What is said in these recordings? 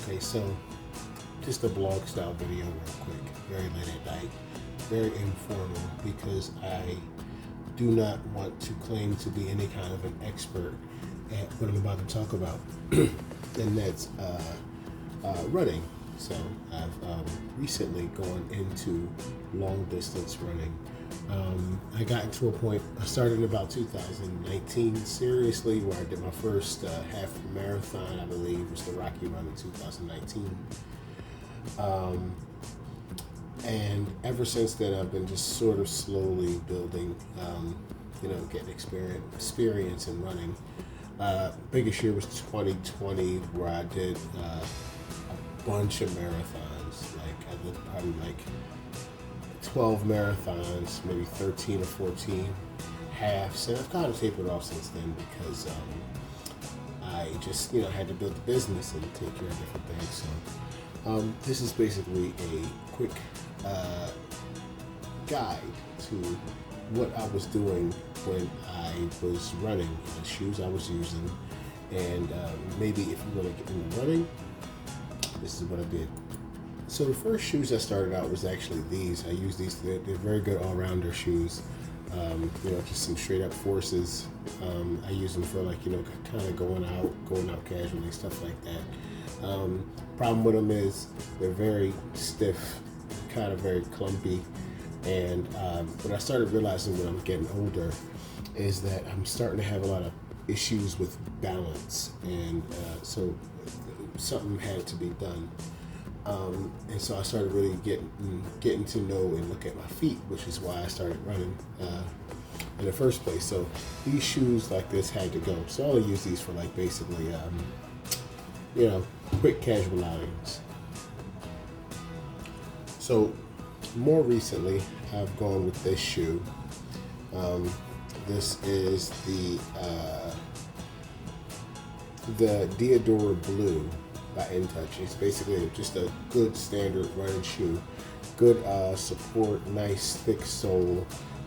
Okay, so just a blog style video real quick, very late at night, very informal, because I do not want to claim to be any kind of an expert at what I'm about to talk about, and that's running. So I've recently gone into long distance running. I got to a point, I started in about 2019 seriously, where I did my first half marathon, I believe, was the Rocky Run in 2019. And ever since then, I've been just sort of slowly building, getting experience in running. Biggest year was 2020, where I did a bunch of marathons. Like I did probably like 12 marathons, maybe 13 or 14 halves, and I've kind of tapered off since then because I just had to build the business and take care of different things. So this is basically a quick guide to what I was doing when I was running, the shoes I was using, and maybe if you want to get into running, this is what I did. So the first shoes I started out was actually these. I use these, they're very good all-rounder shoes. Just some straight up forces. I use them for kind of going out casually, stuff like that. Problem with them is they're very stiff, kind of very clumpy. And what I started realizing when I'm getting older is that I'm starting to have a lot of issues with balance. And so something had to be done. And so I started really getting to know and look at my feet, which is why I started running in the first place. So these shoes like this had to go. So I only use these for basically, quick casual outings. So more recently, I've gone with this shoe. This is the Diadora Blue by InTouch. It's basically just a good standard running shoe. Good support, nice thick sole,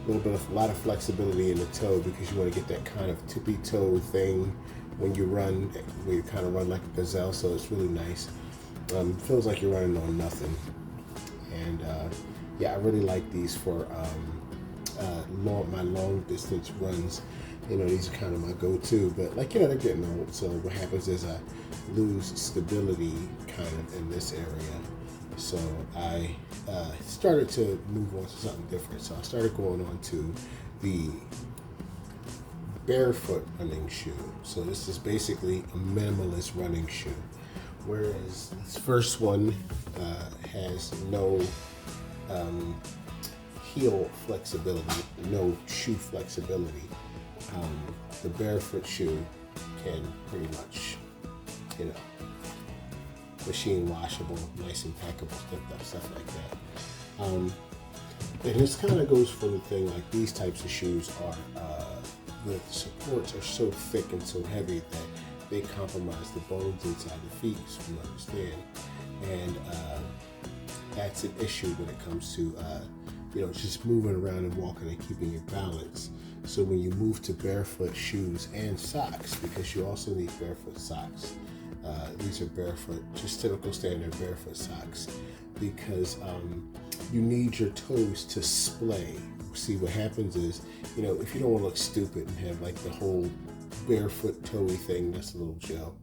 a lot of flexibility in the toe because you want to get that kind of tippy toe thing when you run, where you kind of run like a gazelle. So it's really nice. Feels like you're running on nothing. And I really like these for my long distance runs. These are kind of my go-to, but they're getting old. So what happens is I lose stability kind of in this area. So I started to move on to something different. So I started going on to the barefoot running shoe. So this is basically a minimalist running shoe. Whereas this first one has no heel flexibility, no shoe flexibility. The barefoot shoe can pretty much, machine washable, nice impeccable, stuff like that. And this kind of goes for the thing, like these types of shoes are, the supports are so thick and so heavy that they compromise the bones inside the feet, so you understand. And that's an issue when it comes to, just moving around and walking and keeping your balance. So when you move to barefoot shoes and socks, because you also need barefoot socks, these are barefoot, just typical standard barefoot socks, because you need your toes to splay. See, what happens is, if you don't want to look stupid and have the whole barefoot toey thing, that's a little gel.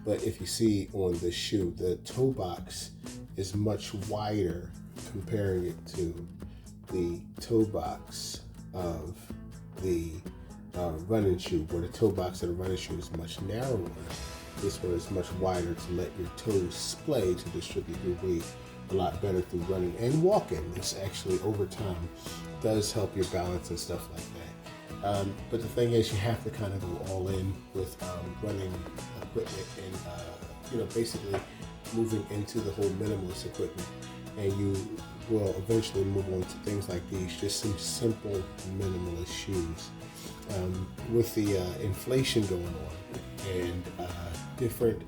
But if you see on the shoe, the toe box is much wider, comparing it to the toe box of the running shoe, where the toe box of the running shoe is much narrower. This one is much wider to let your toes splay to distribute your weight a lot better through running and walking. This actually, over time, does help your balance and stuff like that. But the thing is, you have to kind of go all in with running equipment and, basically moving into the whole minimalist equipment. And you will eventually move on to things like these, just some simple minimalist shoes. With the inflation going on and different,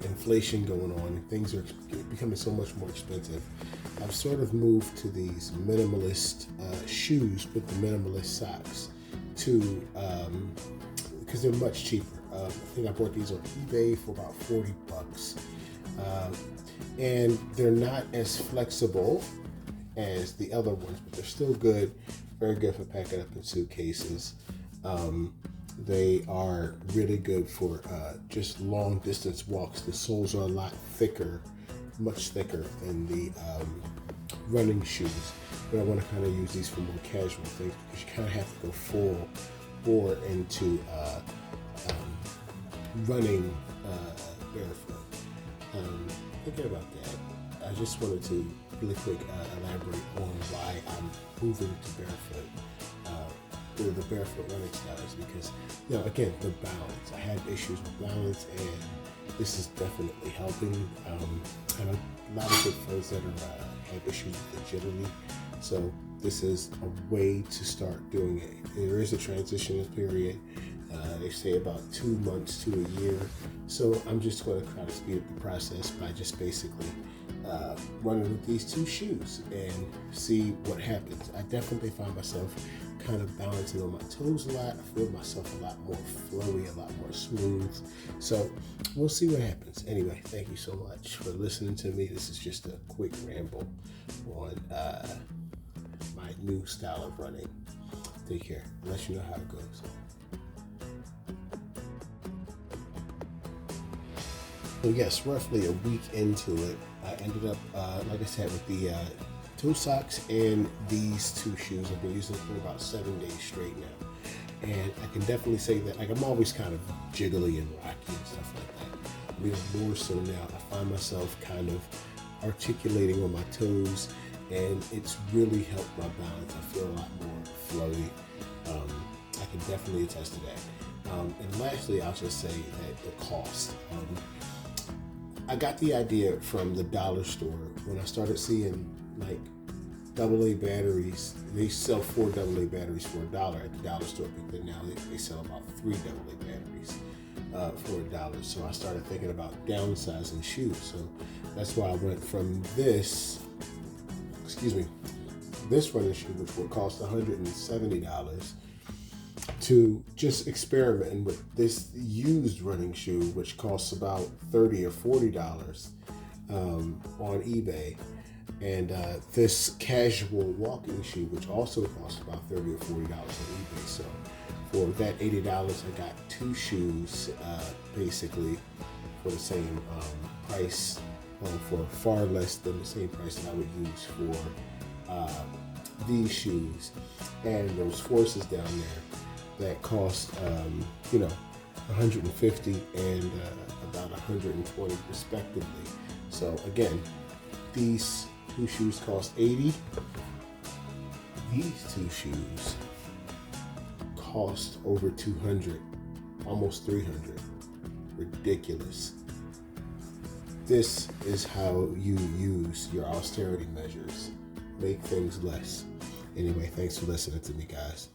inflation going on, and things are becoming so much more expensive, I've sort of moved to these minimalist shoes with the minimalist socks because they're much cheaper. I think I bought these on eBay for about $40. And they're not as flexible as the other ones, but they're still good. Very good for packing up in suitcases. They are really good for just long distance walks. The soles are a lot thicker, much thicker than the running shoes. But I want to kind of use these for more casual things because you kind of have to go full bore into running barefoot. Thinking about that, I just wanted to really quick elaborate on why I'm moving to barefoot. The barefoot running style is because, again, the balance. I had issues with balance, and this is definitely helping. I have a lot of good friends that have issues with agility, so this is a way to start doing it. There is a transition period. They say about 2 months to a year, so I'm just going to try to speed up the process by just basically running with these two shoes and see what happens. I definitely find myself kind of balancing on my toes a lot. I feel myself a lot more flowy, a lot more smooth. So we'll see what happens. Anyway, thank you so much for listening to me. This is just a quick ramble on my new style of running. Take care. I'll let you know how it goes. So yes, roughly a week into it, I ended up, like I said, with the toe socks and these two shoes. I've been using them for about 7 days straight now. And I can definitely say that, I'm always kind of jiggly and rocky and stuff like that. I mean, more so now, I find myself kind of articulating on my toes, and it's really helped my balance. I feel a lot more flowy. I can definitely attest to that. And lastly, I'll just say that the cost. I got the idea from the dollar store when I started seeing AA batteries. They sell 4 AA batteries for $1 at the dollar store, but then now they sell about 3 AA batteries for $1. So I started thinking about downsizing shoes. So that's why I went from this running shoe, which would cost $170, to just experimenting with this used running shoe, which costs about $30 or $40 on eBay, and this casual walking shoe, which also costs about $30 or $40 on eBay. So for that $80, I got 2 shoes basically for the same price, for far less than the same price that I would use for these shoes. And those forces down there that cost, $150 and about $120 respectively. So again, these 2 shoes cost $80. These 2 shoes cost over $200, almost $300. Ridiculous. This is how you use your austerity measures. Make things less. Anyway, thanks for listening to me, guys.